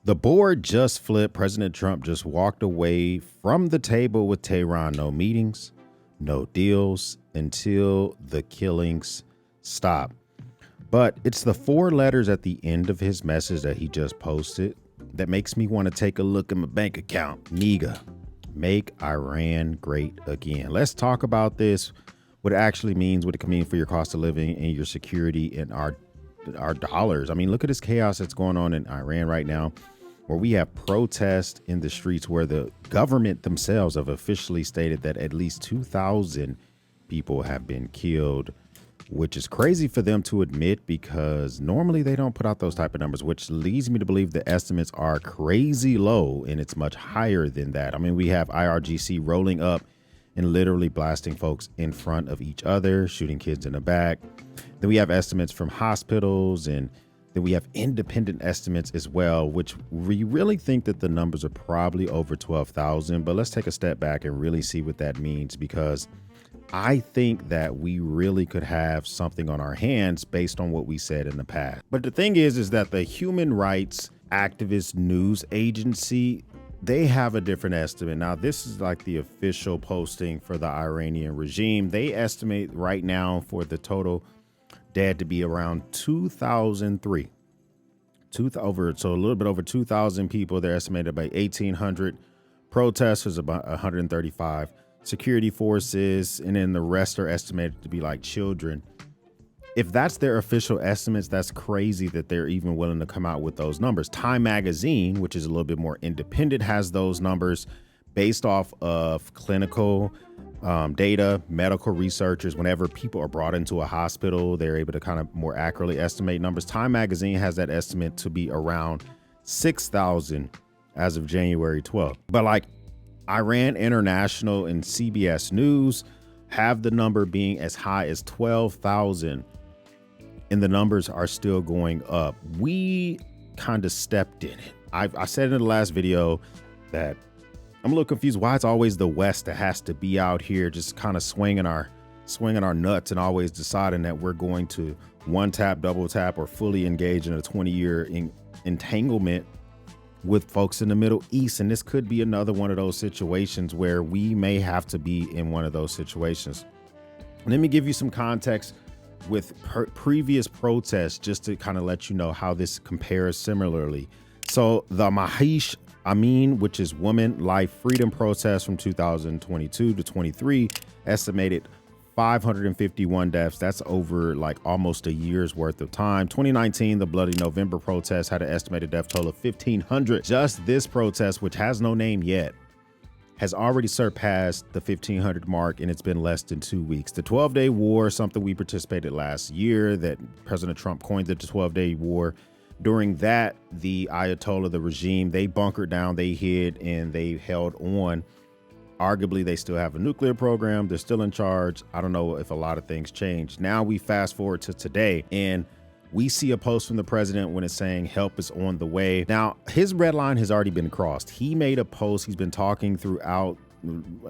The board just flipped. President Trump just walked away from the table with Tehran. No meetings, no deals until the killings stop. But it's the four letters at the end of his message that he just posted that makes me want to take a look at my bank account. MEGA, make Iran great again. Let's talk about this, what it actually means, what it can mean for your cost of living and your security and our dollars. I mean, look at this chaos that's going on in Iran right now, where we have protests in the streets where the government themselves have officially stated that at least 2,000 people have been killed, which is crazy for them to admit because normally they don't put out those type of numbers, which leads me to believe the estimates are crazy low and it's much higher than that. I mean, we have IRGC rolling up and literally blasting folks in front of each other, shooting kids in the back. Then we have estimates from hospitals, and then we have independent estimates as well, which we really think that the numbers are probably over 12,000. But let's take a step back and really see what that means, because I think that we really could have something on our hands based on what we said in the past. But the thing is that the human rights activist news agency, they have a different estimate. Now, this is like the official posting for the Iranian regime. They estimate right now for the total dead to be around 2,003. So a little bit over 2,000 people. They're estimated by 1,800 protesters, about 135 security forces, and then the rest are estimated to be like children. If that's their official estimates, that's crazy that they're even willing to come out with those numbers. Time Magazine, which is a little bit more independent, has those numbers based off of clinical data. Medical researchers, whenever people are brought into a hospital, they're able to kind of more accurately estimate numbers. Time Magazine has that estimate to be around 6,000 as of January 12th. But like Iran International and CBS News have the number being as high as 12,000, and the numbers are still going up. We kind of stepped in it. I said in the last video that I'm a little confused why it's always the West that has to be out here just kind of swinging our nuts and always deciding that we're going to one tap, double tap, or fully engage in a 20-year entanglement with folks in the Middle East. And this could be another one of those situations where we may have to be in one of those situations. Let me give you some context with previous protests just to kind of let you know how this compares similarly. So the Mahish Amin, which is Women Life Freedom protest from 2022 to 23, estimated 551 deaths. That's over like almost a year's worth of time. 2019, the Bloody November protest had an estimated death total of 1,500. Just this protest, which has no name yet, has already surpassed the 1,500 mark, and it's been less than 2 weeks. The 12-day war, something we participated last year, that President Trump coined the 12-day war. During that, the Ayatollah, the regime, they bunkered down, they hid, and they held on. Arguably, they still have a nuclear program. They're still in charge. I don't know if a lot of things changed. Now we fast forward to today, and we see a post from the president when it's saying help is on the way. Now, his red line has already been crossed. He made a post. He's been talking throughout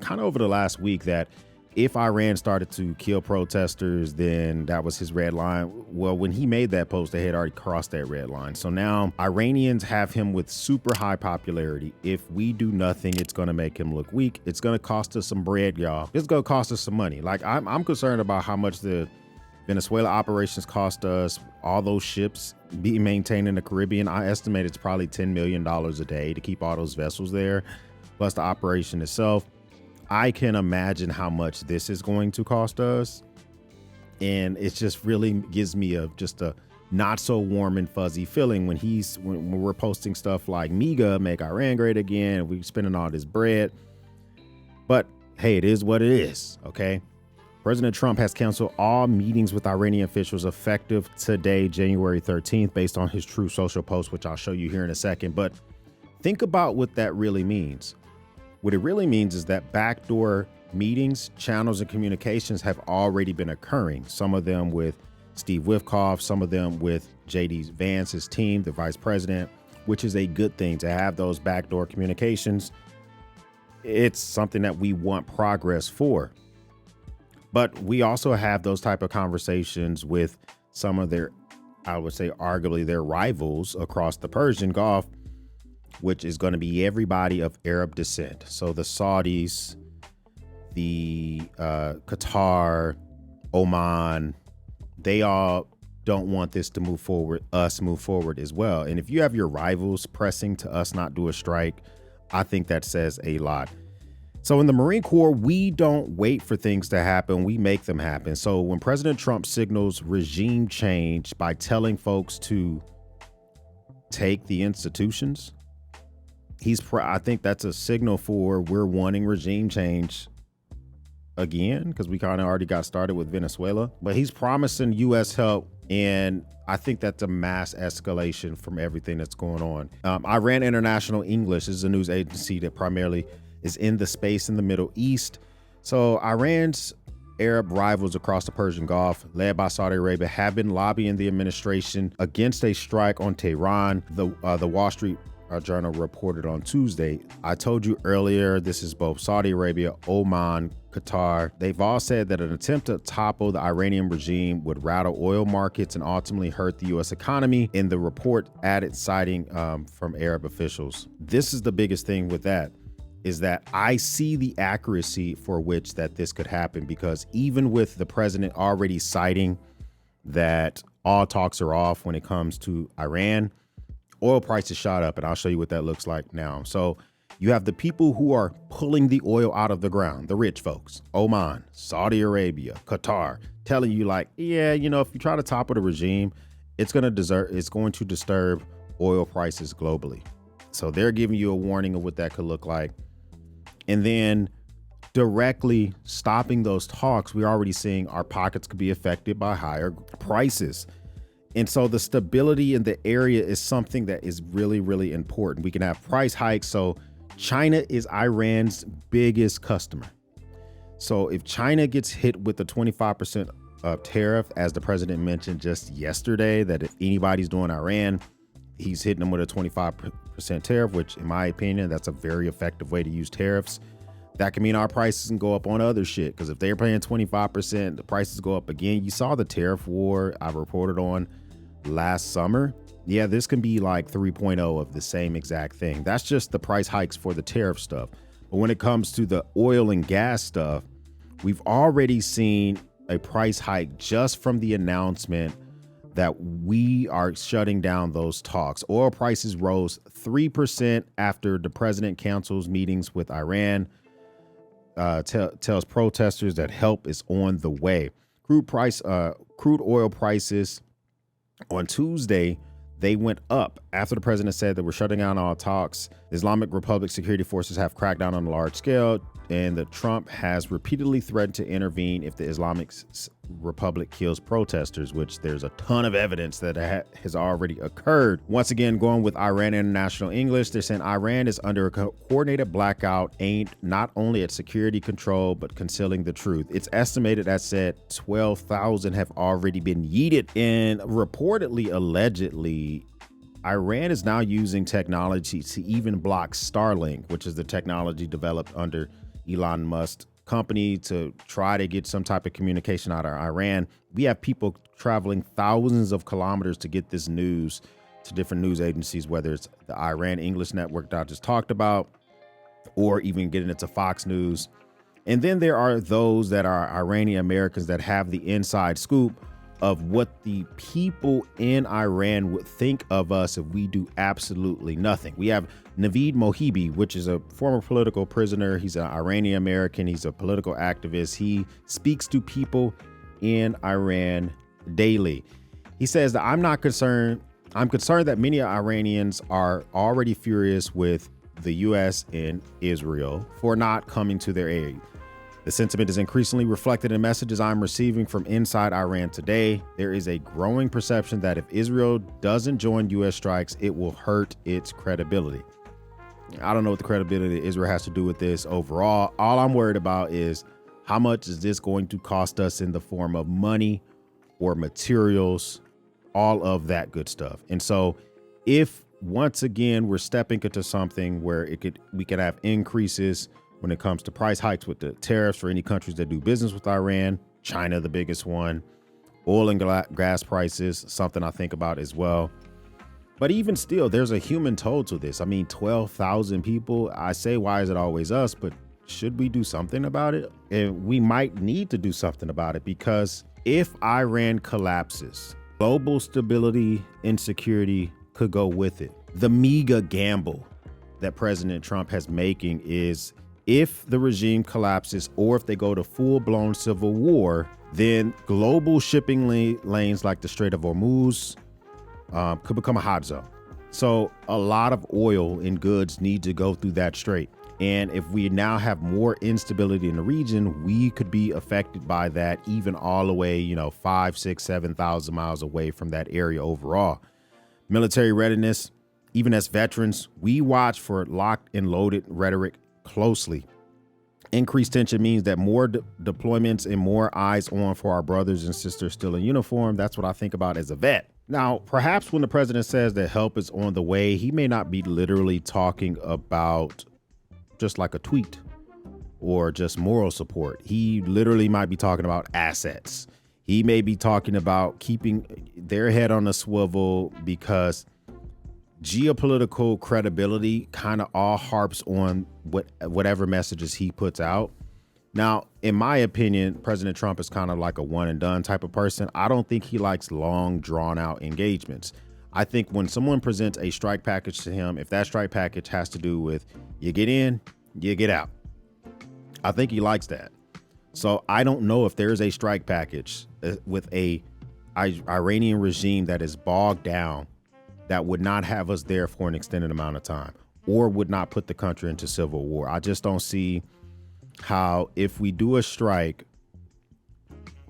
kind of over the last week that if Iran started to kill protesters, then that was his red line. Well, when he made that post, they had already crossed that red line. So now Iranians have him with super high popularity. If we do nothing, it's going to make him look weak. It's going to cost us some bread, y'all. It's going to cost us some money. Like I'm concerned about how much the Venezuela operations cost us. All those ships being maintained in the Caribbean, I estimate it's probably $10 million a day to keep all those vessels there, plus the operation itself. I can imagine how much this is going to cost us. And it just really gives me just a not so warm and fuzzy feeling when we're posting stuff like MEGA, make Iran great again. We're spending all this bread. But hey, it is what it is. Okay. President Trump has canceled all meetings with Iranian officials effective today, January 13th, based on his True Social post, which I'll show you here in a second. But think about what that really means. What it really means is that backdoor meetings, channels, and communications have already been occurring. Some of them with Steve Witkoff, some of them with JD Vance's team, the vice president, which is a good thing to have those backdoor communications. It's something that we want progress for. But we also have those type of conversations with some of their, I would say, arguably their rivals across the Persian Gulf. which is going to be everybody of Arab descent. So the Saudis, the Qatar, Oman, they all don't want this to move forward, us move forward as well. And if you have your rivals pressing to us not do a strike, I think that says a lot. So in the Marine Corps, we don't wait for things to happen. We make them happen. So when President Trump signals regime change by telling folks to take the institutions, I think that's a signal for we're wanting regime change again, because we kind of already got started with Venezuela. But he's promising U.S. help, and I think that's a mass escalation from everything that's going on. Iran International English is a news agency that primarily is in the space in the Middle East. So Iran's Arab rivals across the Persian Gulf, led by Saudi Arabia, have been lobbying the administration against a strike on Tehran. The Wall Street Journal reported on Tuesday. I told you earlier, this is both Saudi Arabia, Oman, Qatar. They've all said that an attempt to topple the Iranian regime would rattle oil markets and ultimately hurt the U.S. economy. In the report added, citing from Arab officials. This is the biggest thing with that, is that I see the accuracy for which that this could happen, because even with the president already citing that all talks are off when it comes to Iran, oil prices shot up, and I'll show you what that looks like now. So you have the people who are pulling the oil out of the ground, the rich folks, Oman, Saudi Arabia, Qatar, telling you like, yeah, you know, if you try to topple the regime, it's going to disturb oil prices globally. So they're giving you a warning of what that could look like. And then directly stopping those talks, we're already seeing our pockets could be affected by higher prices. And so the stability in the area is something that is really, really important. We can have price hikes. So China is Iran's biggest customer. So if China gets hit with the 25% tariff, as the president mentioned just yesterday, that if anybody's doing Iran, he's hitting them with a 25% tariff, which in my opinion, that's a very effective way to use tariffs. That can mean our prices can go up on other shit, because if they're paying 25%, the prices go up again. You saw the tariff war I reported on last summer. Yeah, this can be like 3.0 of the same exact thing. That's just the price hikes for the tariff stuff. But when it comes to the oil and gas stuff, we've already seen a price hike just from the announcement that we are shutting down those talks. Oil prices rose 3% after the president cancels meetings with Iran, tells protesters that help is on the way. Crude oil prices on Tuesday, they went up after the president said that we're shutting down all talks. The Islamic Republic security forces have cracked down on a large scale, and the Trump has repeatedly threatened to intervene if the Islamic Republic kills protesters, which there's a ton of evidence that has already occurred. Once again, going with Iran International English, they're saying Iran is under a coordinated blackout aimed not only at security control, but concealing the truth. It's estimated that said 12,000 have already been yeeted, and reportedly, allegedly, Iran is now using technology to even block Starlink, which is the technology developed under Elon Musk's company to try to get some type of communication out of Iran. We have people traveling thousands of kilometers to get this news to different news agencies, whether it's the Iran English network that I just talked about, or even getting it to Fox News. And then there are those that are Iranian Americans that have the inside scoop of what the people in Iran would think of us if we do absolutely nothing. We have Naveed Mohibi, which is a former political prisoner. He's an Iranian American. He's a political activist. He speaks to people in Iran daily. He says that I'm not concerned. I'm concerned that many Iranians are already furious with the U.S. and Israel for not coming to their aid. The sentiment is increasingly reflected in messages I'm receiving from inside Iran today. There is a growing perception that if Israel doesn't join U.S. strikes, it will hurt its credibility. I don't know what the credibility of Israel has to do with this overall. All I'm worried about is how much is this going to cost us in the form of money or materials, all of that good stuff. And so if once again we're stepping into something where we could have increases when it comes to price hikes with the tariffs for any countries that do business with Iran, China, the biggest one, oil and gas prices, something I think about as well. But even still, there's a human toll to this. I mean, 12,000 people. I say, why is it always us? But should we do something about it? And we might need to do something about it, because if Iran collapses, global stability, insecurity could go with it. The mega gamble that President Trump has making is, if the regime collapses or if they go to full-blown civil war, then global shipping lanes like the Strait of Hormuz could become a hot zone. So a lot of oil and goods need to go through that strait. And if we now have more instability in the region, we could be affected by that, even all the way, 5, 6, 7,000 miles away from that area overall. Military readiness, even as veterans, we watch for locked and loaded rhetoric closely. Increased tension means that more deployments and more eyes on for our brothers and sisters still in uniform. That's what I think about as a vet. Now, perhaps when the president says that help is on the way, he may not be literally talking about just like a tweet or just moral support. He literally might be talking about assets. He may be talking about keeping their head on a swivel, because geopolitical credibility kind of all harps on whatever messages he puts out. Now, in my opinion, President Trump is kind of like a one and done type of person. I don't think he likes long, drawn out engagements. I think when someone presents a strike package to him, if that strike package has to do with you get in, you get out, I think he likes that. So I don't know if there's a strike package with a Iranian regime that is bogged down, that would not have us there for an extended amount of time, or would not put the country into civil war. I just don't see how, if we do a strike,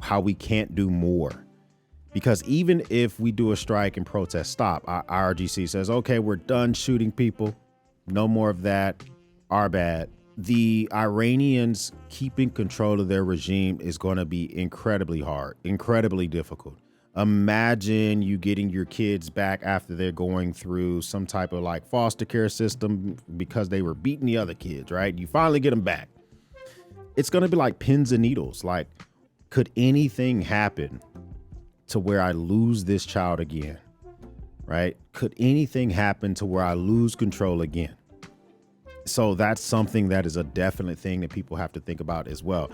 how we can't do more. Because even if we do a strike and protest stop, our IRGC says, okay, we're done shooting people, no more of that, our bad. The Iranians keeping control of their regime is going to be incredibly hard, incredibly difficult. Imagine you getting your kids back after they're going through some type of like foster care system because they were beating the other kids, right? You finally get them back. It's going to be like pins and needles. Like, could anything happen to where I lose this child again, right? Could anything happen to where I lose control again? So that's something that is a definite thing that people have to think about as well.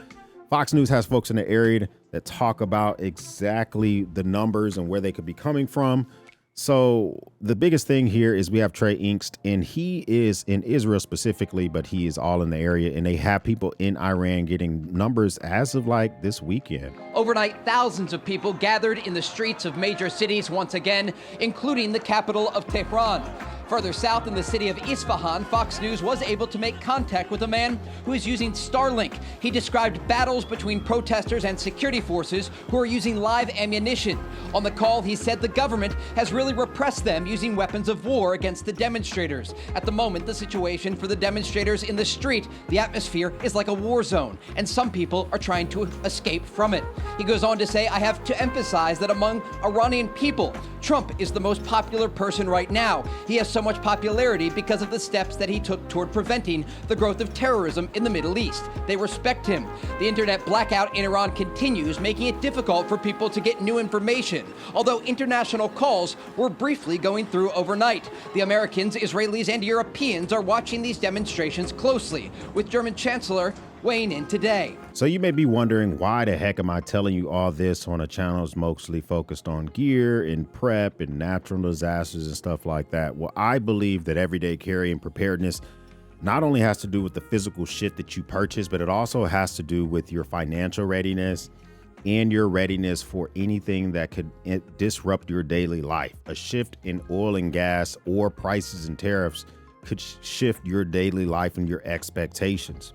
Fox News has folks in the area that talk about exactly the numbers and where they could be coming from. So the biggest thing here is we have Trey Inkst, and he is in Israel specifically, but he is all in the area, and they have people in Iran getting numbers as of like this weekend. Overnight, thousands of people gathered in the streets of major cities once again, including the capital of Tehran. Further south in the city of Isfahan, Fox News was able to make contact with a man who is using Starlink. He described battles between protesters and security forces who are using live ammunition. On the call, he said the government has really repressed them using weapons of war against the demonstrators. At the moment, the situation for the demonstrators in the street, the atmosphere is like a war zone, and some people are trying to escape from it. He goes on to say, I have to emphasize that among Iranian people, Trump is the most popular person right now. He has so much popularity because of the steps that he took toward preventing the growth of terrorism in the Middle East. They respect him. The internet blackout in Iran continues, making it difficult for people to get new information, although international calls were briefly going through overnight. The Americans, Israelis, and Europeans are watching these demonstrations closely, with German Chancellor weighing in today. So you may be wondering, why the heck am I telling you all this on a channel that's mostly focused on gear and prep and natural disasters and stuff like that? Well, I believe that everyday carry and preparedness not only has to do with the physical shit that you purchase, but it also has to do with your financial readiness and your readiness for anything that could disrupt your daily life. A shift in oil and gas or prices and tariffs could shift your daily life and your expectations.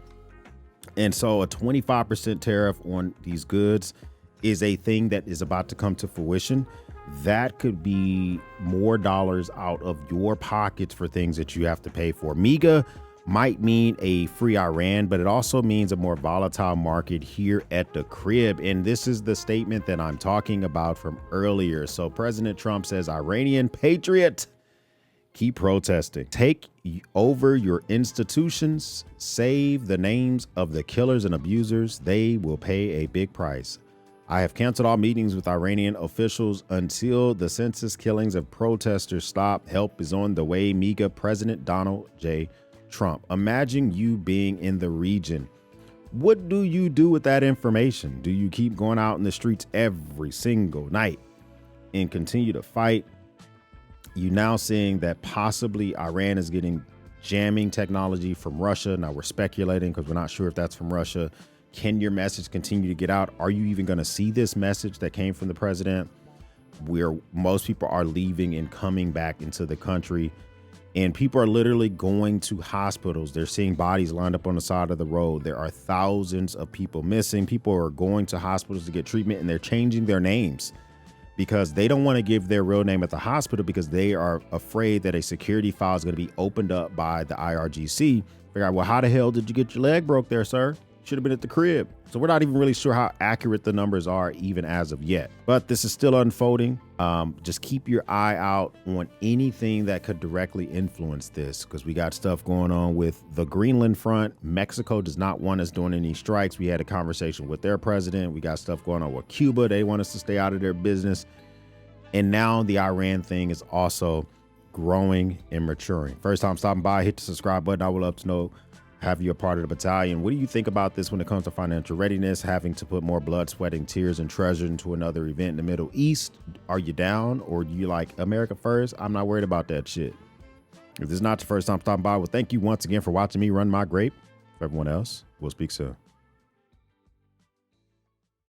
And so a 25% tariff on these goods is a thing that is about to come to fruition. That could be more dollars out of your pockets for things that you have to pay for. MEGA might mean a free Iran, but it also means a more volatile market here at the crib. And this is the statement that I'm talking about from earlier. So President Trump says, Iranian patriot, keep protesting. Take over your institutions. Save the names of the killers and abusers. They will pay a big price. I have canceled all meetings with Iranian officials until the senseless killings of protesters stop. Help is on the way. MEGA President Donald J. Trump. Imagine you being in the region. What do you do with that information? Do you keep going out in the streets every single night and continue to fight? You now seeing that possibly Iran is getting jamming technology from Russia. Now we're speculating because we're not sure if that's from Russia. Can your message continue to get out? Are you even going to see this message that came from the president, where most people are leaving and coming back into the country, and people are literally going to hospitals? They're seeing bodies lined up on the side of the road. There are thousands of people missing. People are going to hospitals to get treatment, and they're changing their names because they don't want to give their real name at the hospital because they are afraid that a security file is going to be opened up by the IRGC. Figure out, well, how the hell did you get your leg broke there, sir? Should have been at the crib. So we're not even really sure how accurate the numbers are even as of yet. But this is still unfolding. Just keep your eye out on anything that could directly influence this, because we got stuff going on with the Greenland front. Mexico does not want us doing any strikes. We had a conversation with their president. We got stuff going on with Cuba. They want us to stay out of their business. And now the Iran thing is also growing and maturing. First time stopping by, hit the subscribe button. I would love to know, have you a part of the battalion? What do you think about this when it comes to financial readiness, having to put more blood, sweating, tears, and treasure into another event in the Middle East? Are you down, or do you like America first? I'm not worried about that shit. If this is not your first time stopping by, well, thank you once again for watching me run my grape. For everyone else, we'll speak soon.